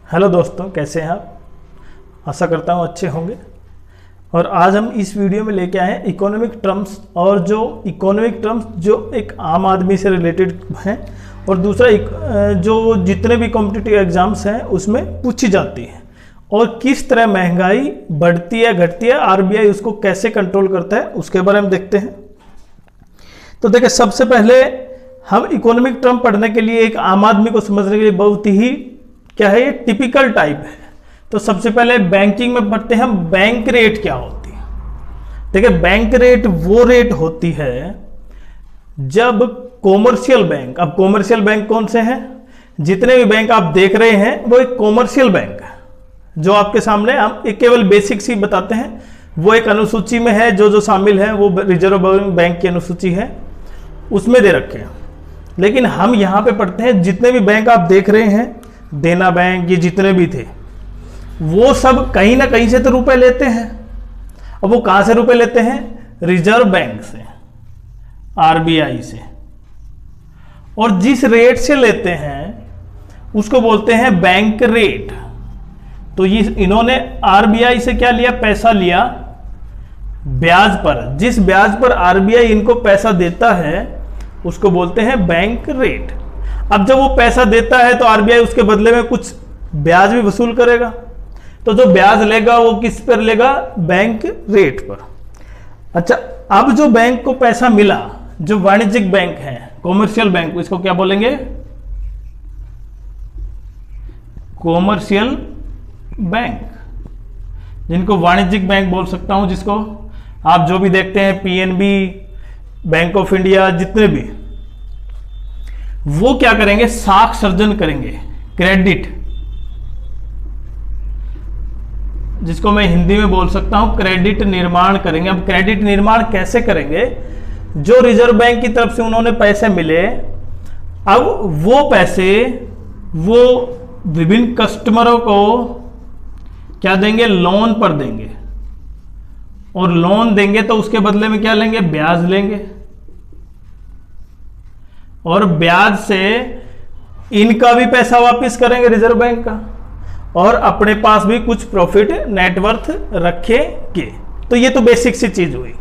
Hello दोस्तों, कैसे हैं आप। आशा करता हूँ अच्छे होंगे। और आज हम इस वीडियो में लेके आए हैं इकोनॉमिक टर्म्स, और जो इकोनॉमिक टर्म्स जो एक आम आदमी से रिलेटेड हैं और दूसरा जो जितने भी कॉम्पिटिटिव एग्जाम्स हैं उसमें पूछी जाती हैं, और किस तरह महंगाई बढ़ती है घटती है, आरबीआई उसको कैसे कंट्रोल करता है उसके बारे में देखते हैं। तो देखिए, सबसे पहले हम इकोनॉमिक टर्म पढ़ने के लिए एक आम आदमी को समझने के लिए बहुत ही क्या है, ये टिपिकल टाइप है। तो सबसे पहले बैंकिंग में पढ़ते हैं हम, बैंक रेट क्या होती है। देखिए, बैंक रेट वो रेट होती है जब कॉमर्शियल बैंक, अब कॉमर्शियल बैंक कौन से हैं, जितने भी बैंक आप देख रहे हैं वो एक कॉमर्शियल बैंक है। जो आपके सामने हम एक केवल बेसिक्स ही बताते हैं, वो एक अनुसूची में है, जो शामिल है वो रिजर्व बैंक की अनुसूची है, उसमें दे रखे हैं। लेकिन हम यहाँ पे पढ़ते हैं जितने भी बैंक आप देख रहे हैं, देना बैंक, ये जितने भी थे, वो सब कहीं ना कहीं से तो रुपए लेते हैं। अब वो कहां से रुपए लेते हैं? रिजर्व बैंक से, आरबीआई से। और जिस रेट से लेते हैं उसको बोलते हैं बैंक रेट। तो ये इन्होंने आरबीआई से क्या लिया? पैसा लिया ब्याज पर। जिस ब्याज पर आरबीआई इनको पैसा देता है उसको बोलते हैं बैंक रेट। अब जब वो पैसा देता है तो आरबीआई उसके बदले में कुछ ब्याज भी वसूल करेगा। तो जो ब्याज लेगा वो किस पर लेगा? बैंक रेट पर। अच्छा, अब जो बैंक को पैसा मिला, जो वाणिज्यिक बैंक है, कॉमर्शियल बैंक, इसको क्या बोलेंगे? कॉमर्शियल बैंक, जिनको वाणिज्यिक बैंक बोल सकता हूं, जिसको आप जो भी देखते हैं, पीएनबी, बैंक ऑफ इंडिया, जितने भी, वो क्या करेंगे? साख सर्जन करेंगे, क्रेडिट, जिसको मैं हिंदी में बोल सकता हूं क्रेडिट निर्माण करेंगे। अब क्रेडिट निर्माण कैसे करेंगे? जो रिजर्व बैंक की तरफ से उन्होंने पैसे मिले, अब वो पैसे वो विभिन्न कस्टमरों को क्या देंगे? लोन पर देंगे। और लोन देंगे तो उसके बदले में क्या लेंगे? ब्याज लेंगे। और ब्याज से इनका भी पैसा वापस करेंगे रिजर्व बैंक का, और अपने पास भी कुछ प्रॉफिट नेटवर्थ रखेंगे। तो ये तो बेसिक सी चीज हुई,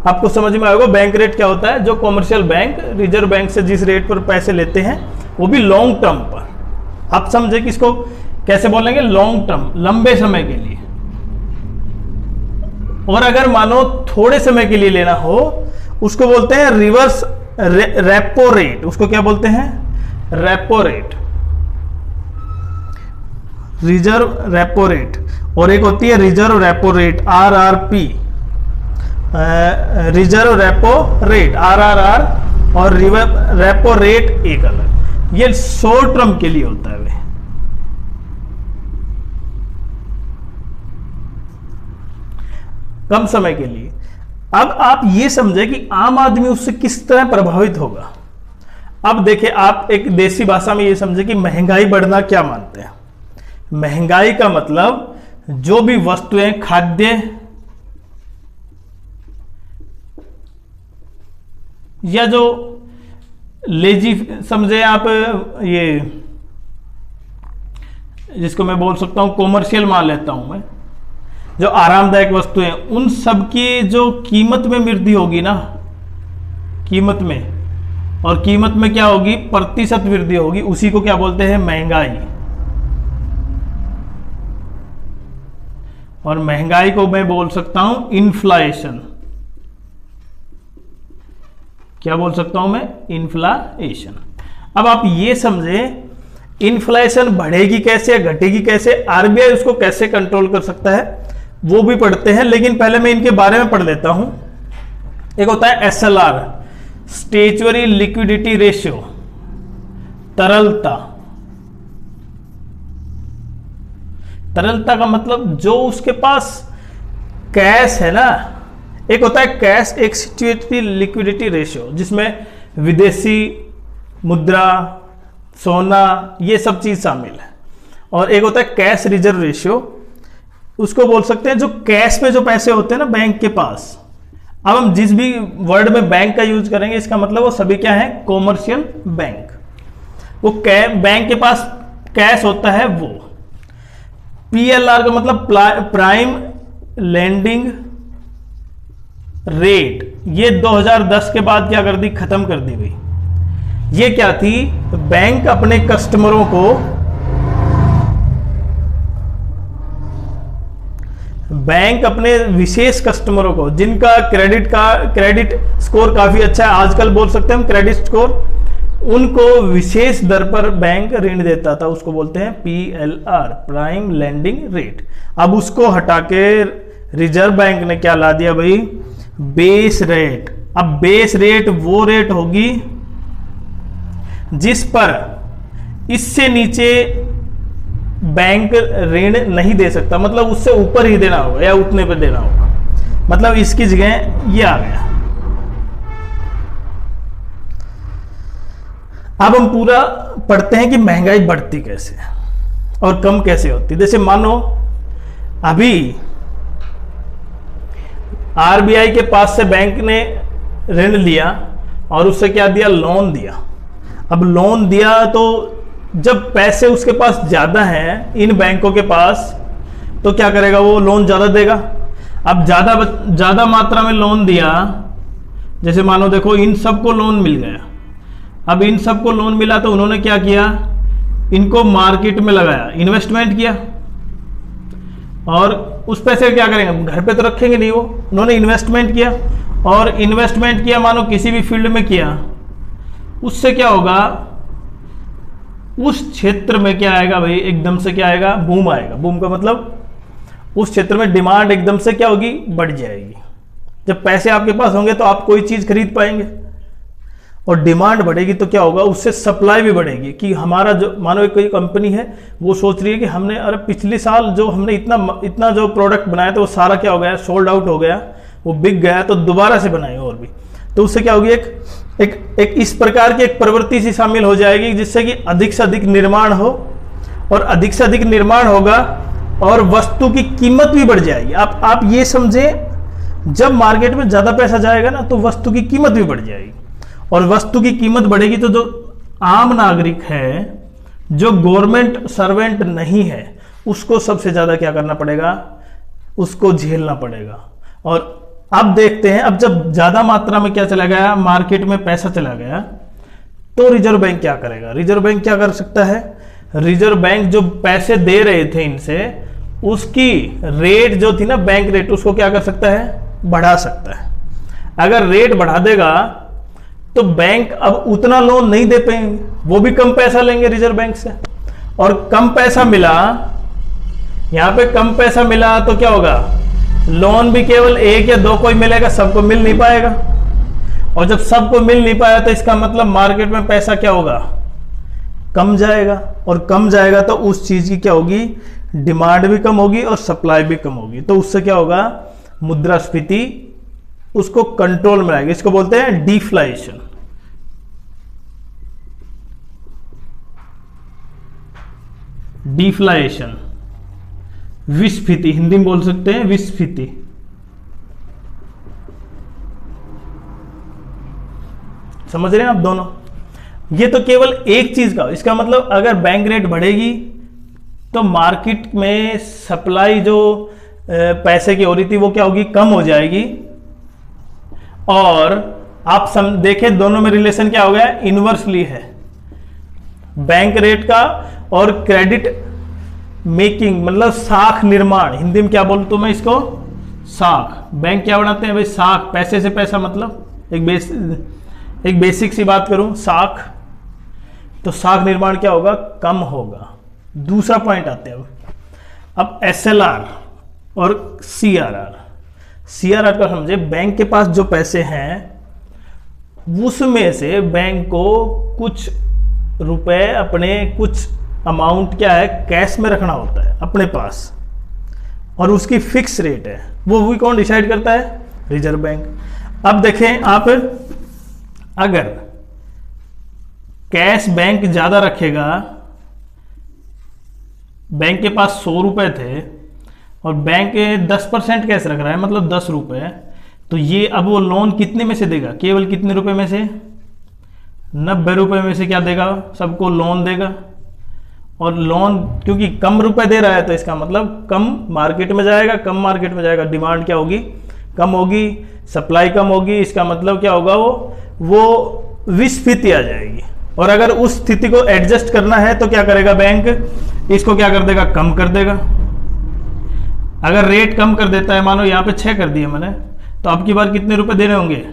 आपको समझ में आएगा बैंक रेट क्या होता है। जो कॉमर्शियल बैंक रिजर्व बैंक से जिस रेट पर पैसे लेते हैं, वो भी लॉन्ग टर्म पर। आप समझे कि इसको कैसे बोलेंगे? लॉन्ग टर्म, लंबे समय के लिए। और अगर मानो थोड़े समय के लिए लेना हो, उसको बोलते हैं रिवर्स रेपो रेट। उसको क्या बोलते हैं? Repo rate, reserve repo rate. और एक होती है reserve repo rate, RRP, reserve repo rate, RRR, और रेपो रेट एक अलग। ये शॉर्ट टर्म के लिए होता है, वे कम समय के लिए। अब आप ये समझे कि आम आदमी उससे किस तरह प्रभावित होगा। अब देखिए, आप एक देसी भाषा में ये समझे कि महंगाई बढ़ना क्या मानते हैं। महंगाई का मतलब जो भी वस्तुएं, खाद्य या जो लेजी समझे आप, ये जिसको मैं बोल सकता हूं कॉमर्शियल मान लेता हूं मैं, जो आरामदायक वस्तुएं, उन सब की जो कीमत में वृद्धि होगी ना, कीमत में, और कीमत में क्या होगी? प्रतिशत वृद्धि होगी, उसी को क्या बोलते हैं? महंगाई। और महंगाई को मैं बोल सकता हूं इन्फ्लेशन। क्या बोल सकता हूं मैं? इन्फ्लेशन। अब आप ये समझे, इन्फ्लेशन बढ़ेगी कैसे या घटेगी कैसे, आरबीआई उसको कैसे कंट्रोल कर सकता है, वो भी पढ़ते हैं। लेकिन पहले मैं इनके बारे में पढ़ लेता हूं। एक होता है एसएलआर, स्टेचुअरी लिक्विडिटी रेशियो, तरलता। तरलता का मतलब जो उसके पास कैश है ना। एक होता है कैश एक्सचेंज लिक्विडिटी रेशियो, जिसमें विदेशी मुद्रा, सोना, ये सब चीज शामिल है। और एक होता है कैश रिजर्व रेशियो, उसको बोल सकते हैं जो कैश में जो पैसे होते हैं ना बैंक के पास। अब हम जिस भी वर्ड में बैंक का यूज करेंगे, इसका मतलब वो सभी क्या है? Commercial bank. वो बैंक के पास कैश होता है वो। PLR का मतलब प्राइम लेंडिंग रेट, ये 2010 के बाद क्या कर दी, खत्म कर दी भाई। ये क्या थी, बैंक अपने कस्टमरों को, बैंक अपने विशेष कस्टमरों को जिनका क्रेडिट स्कोर काफी अच्छा है, आजकल बोल सकते हैं हम क्रेडिट स्कोर, उनको विशेष दर पर बैंक ऋण देता था, उसको बोलते हैं PLR, प्राइम लेंडिंग रेट। अब उसको हटा के रिजर्व बैंक ने क्या ला दिया भाई, बेस रेट। अब बेस रेट वो रेट होगी जिस पर इससे नीचे बैंक ऋण नहीं दे सकता, मतलब उससे ऊपर ही देना होगा या उतने पे देना होगा, मतलब इसकी जगह ये आ गया। अब हम पूरा पढ़ते हैं कि महंगाई बढ़ती कैसे और कम कैसे होती। जैसे मानो अभी RBI के पास से बैंक ने ऋण लिया और उससे क्या दिया, लोन दिया। अब लोन दिया तो जब पैसे उसके पास ज्यादा हैं इन बैंकों के पास, तो क्या करेगा, वो लोन ज्यादा देगा। अब ज्यादा मात्रा में लोन दिया, जैसे मानो देखो इन सबको लोन मिल गया। अब इन सबको लोन मिला तो उन्होंने क्या किया, इनको मार्केट में लगाया, इन्वेस्टमेंट किया। और उस पैसे क्या करेंगे, घर पे तो रखेंगे नहीं वो, उन्होंने इन्वेस्टमेंट किया। और इन्वेस्टमेंट किया मानो किसी भी फील्ड में किया, उससे क्या होगा, उस क्षेत्र में क्या आएगा भाई, एकदम से क्या आएगा, बूम आएगा। बूम का मतलब उस क्षेत्र में डिमांड एकदम से क्या होगी, बढ़ जाएगी। जब पैसे आपके पास होंगे तो आप कोई चीज खरीद पाएंगे, और डिमांड बढ़ेगी तो क्या होगा, उससे सप्लाई भी बढ़ेगी। कि हमारा जो मानो एक कोई कंपनी है, वो सोच रही है कि हमने अरे पिछले साल जो हमने इतना जो प्रोडक्ट बनाया था वो सारा क्या हो गया, सोल्ड आउट हो गया, वो बिक गया, तो दोबारा से बनाए और भी। तो उससे क्या होगी, एक इस प्रकार की एक प्रवृत्ति सी शामिल हो जाएगी, जिससे कि अधिक से अधिक निर्माण हो, और अधिक से अधिक निर्माण होगा और वस्तु की कीमत भी बढ़ जाएगी। आप ये समझें, जब मार्केट में ज्यादा पैसा जाएगा ना, तो वस्तु की कीमत भी बढ़ जाएगी, और वस्तु की कीमत बढ़ेगी तो जो आम नागरिक है, जो गवर्नमेंट सर्वेंट नहीं है, उसको सबसे ज्यादा क्या करना पड़ेगा, उसको झेलना पड़ेगा। और अब देखते हैं, अब जब ज्यादा मात्रा में क्या चला गया, मार्केट में पैसा चला गया, तो रिजर्व बैंक क्या करेगा। रिजर्व बैंक क्या कर सकता है, रिजर्व बैंक जो पैसे दे रहे थे इनसे, उसकी रेट जो थी ना, बैंक रेट, उसको क्या कर सकता है, बढ़ा सकता है। अगर रेट बढ़ा देगा तो बैंक अब उतना लोन नहीं दे पाएंगे, वो भी कम पैसा लेंगे रिजर्व बैंक से। और कम पैसा मिला, यहां पे कम पैसा मिला तो क्या होगा, लोन भी केवल एक या दो को ही मिलेगा, सबको मिल नहीं पाएगा। और जब सबको मिल नहीं पाया तो इसका मतलब मार्केट में पैसा क्या होगा, कम जाएगा। और कम जाएगा तो उस चीज की क्या होगी, डिमांड भी कम होगी और सप्लाई भी कम होगी। तो उससे क्या होगा, मुद्रास्फीति उसको कंट्रोल में आएगी। इसको बोलते हैं डिफ्लेशन। डिफ्लेशन, विस्फीति, हिंदी में बोल सकते हैं विस्फीति। समझ रहे हैं आप दोनों। ये तो केवल एक चीज का, इसका मतलब अगर बैंक रेट बढ़ेगी तो मार्केट में सप्लाई जो पैसे की हो रही थी वो क्या होगी, कम हो जाएगी। और आप देखें दोनों में रिलेशन क्या हो गया, इनवर्सली है। बैंक रेट का और क्रेडिट मेकिंग मतलब साख निर्माण, हिंदी में क्या बोलता हूं मैं इसको, साख। बैंक क्या बनाते हैं भाई, साख, पैसे से पैसा, मतलब एक बेसिक सी बात करूं, साख। तो साख निर्माण क्या होगा, कम होगा। दूसरा पॉइंट आते हैं अब SLR और CRR। CRR का समझे, बैंक के पास जो पैसे हैं उसमें से बैंक को कुछ रुपए अपने, कुछ अमाउंट क्या है, कैश में रखना होता है अपने पास, और उसकी फिक्स रेट है। वो भी कौन डिसाइड करता है, रिजर्व बैंक। अब देखें आप, अगर कैश बैंक ज्यादा रखेगा, बैंक के पास 100 रुपए थे और बैंक 10% कैश रख रहा है, मतलब 10 रुपए, तो ये अब वो लोन कितने में से देगा, केवल कितने रुपए में से, 90 रुपए में से क्या देगा, सबको लोन देगा। और लोन क्योंकि कम रुपए दे रहा है तो इसका मतलब कम मार्केट में जाएगा, कम मार्केट में जाएगा, डिमांड क्या होगी, कम होगी, सप्लाई कम होगी, इसका मतलब क्या होगा, वो विस्फीति आ जाएगी। और अगर उस स्थिति को एडजस्ट करना है तो क्या करेगा बैंक, इसको क्या कर देगा, कम कर देगा। अगर रेट कम कर देता है, मानो यहाँ पे 6 कर दिए मैंने, तो अब की बार कितने रुपए देने होंगे,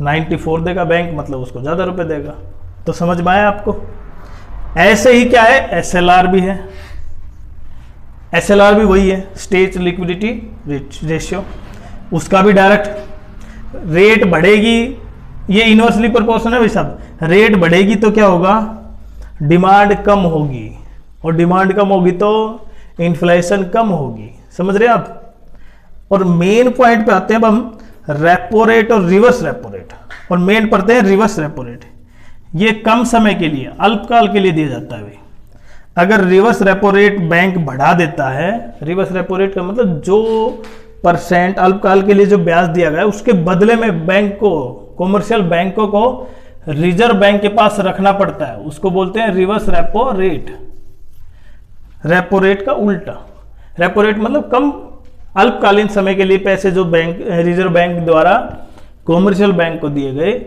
94 देगा बैंक, मतलब उसको ज़्यादा रुपए देगा। तो समझ में आया आपको। ऐसे ही क्या है, SLR भी है। SLR भी वही है, स्टेज लिक्विडिटी रेशियो, उसका भी डायरेक्ट रेट बढ़ेगी, ये इनवर्सली प्रोपोर्शनल है भाई साहब। रेट बढ़ेगी तो क्या होगा, डिमांड कम होगी, और डिमांड कम होगी तो इन्फ्लेशन कम होगी। समझ रहे हैं आप। और मेन पॉइंट पे आते हैं अब हम, रेपो रेट और रिवर्स रेपो रेट। और मेन पढ़ते हैं रिवर्स रेपो रेट। ये कम समय के लिए, अल्पकाल के लिए दिया जाता है भाई। अगर रिवर्स रेपो रेट बैंक बढ़ा देता है, रिवर्स रेपो रेट का मतलब जो % अल्पकाल के लिए जो ब्याज दिया गया है उसके बदले में बैंक को, कॉमर्शियल बैंकों को रिजर्व बैंक के पास रखना पड़ता है, उसको बोलते हैं reverse repo rate. Repo rate का उल्टा। रेपो रेट मतलब कम अल्पकालीन समय के लिए पैसे जो बैंक, रिजर्व बैंक द्वारा कॉमर्शियल बैंक को दिए गए,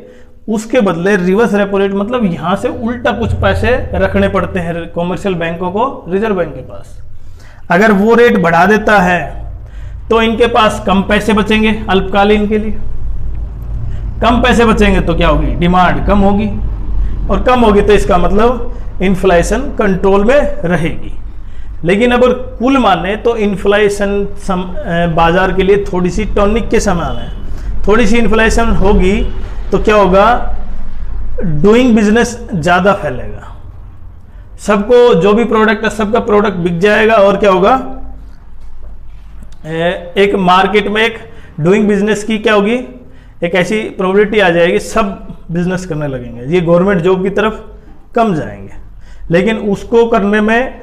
उसके बदले रिवर्स रेपो रेट मतलब यहां से उल्टा कुछ पैसे रखने पड़ते हैं कॉमर्शियल बैंकों को रिजर्व बैंक के पास। अगर वो रेट बढ़ा देता है तो इनके पास कम पैसे बचेंगे अल्पकालीन के लिए। कम पैसे बचेंगे तो क्या होगी, डिमांड कम होगी, और कम होगी तो इसका मतलब इन्फ्लेशन कंट्रोल में रहेगी। लेकिन अगर कुल माने तो इन्फ्लेशन बाजार के लिए थोड़ी सी टॉनिक के समान है। थोड़ी सी इन्फ्लेशन होगी तो क्या होगा, डूइंग बिजनेस ज़्यादा फैलेगा, सबको जो भी प्रोडक्ट है सबका प्रोडक्ट बिक जाएगा, और क्या होगा, एक मार्केट में एक डूइंग बिजनेस की क्या होगी, एक ऐसी प्रोबेबिलिटी आ जाएगी, सब बिजनेस करने लगेंगे, ये गवर्नमेंट जॉब की तरफ कम जाएंगे। लेकिन उसको करने में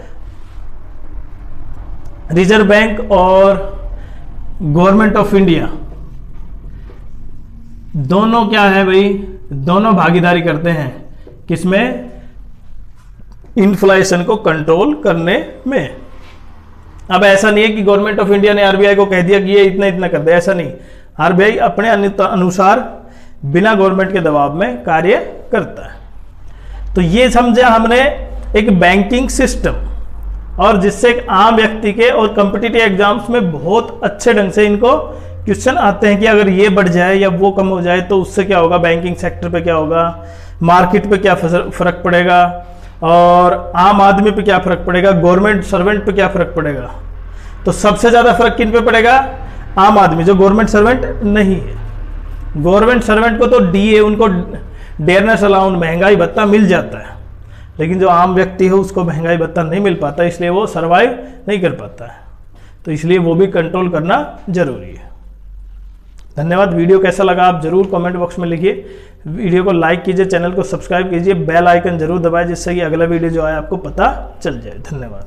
रिजर्व बैंक और गवर्नमेंट ऑफ इंडिया दोनों क्या है भाई, दोनों भागीदारी करते हैं किसमें, इन्फ्लेशन को कंट्रोल करने में। अब ऐसा नहीं है कि गवर्नमेंट ऑफ इंडिया ने आरबीआई को कह दिया कि ये इतना इतना कर दे, ऐसा नहीं। आरबीआई अपने अनुसार बिना गवर्नमेंट के दबाव में कार्य करता है। तो ये समझा हमने एक बैंकिंग सिस्टम, और जिससे एक आम व्यक्ति के और कॉम्पिटिटिव एग्जाम्स में बहुत अच्छे ढंग से इनको क्वेश्चन आते हैं कि अगर ये बढ़ जाए या वो कम हो जाए तो उससे क्या होगा, बैंकिंग सेक्टर पे क्या होगा, मार्केट पे क्या फर्क पड़ेगा, और आम आदमी पे क्या फर्क पड़ेगा, गवर्नमेंट सर्वेंट पे क्या फर्क पड़ेगा। तो सबसे ज्यादा फर्क किन पे पड़ेगा, आम आदमी जो गवर्नमेंट सर्वेंट नहीं है। गवर्नमेंट सर्वेंट को तो डीए, उनको डेयरनेस अलाउंस, महंगाई भत्ता मिल जाता है, लेकिन जो आम व्यक्ति है उसको महंगाई भत्ता नहीं मिल पाता, इसलिए वो सरवाइव नहीं कर पाता है। तो इसलिए वो भी कंट्रोल करना जरूरी है। धन्यवाद। वीडियो कैसा लगा आप जरूर कमेंट बॉक्स में लिखिए। वीडियो को लाइक कीजिए, चैनल को सब्सक्राइब कीजिए, बेल आइकन जरूर दबाएं, जिससे कि अगला वीडियो जो आए आपको पता चल जाए। धन्यवाद।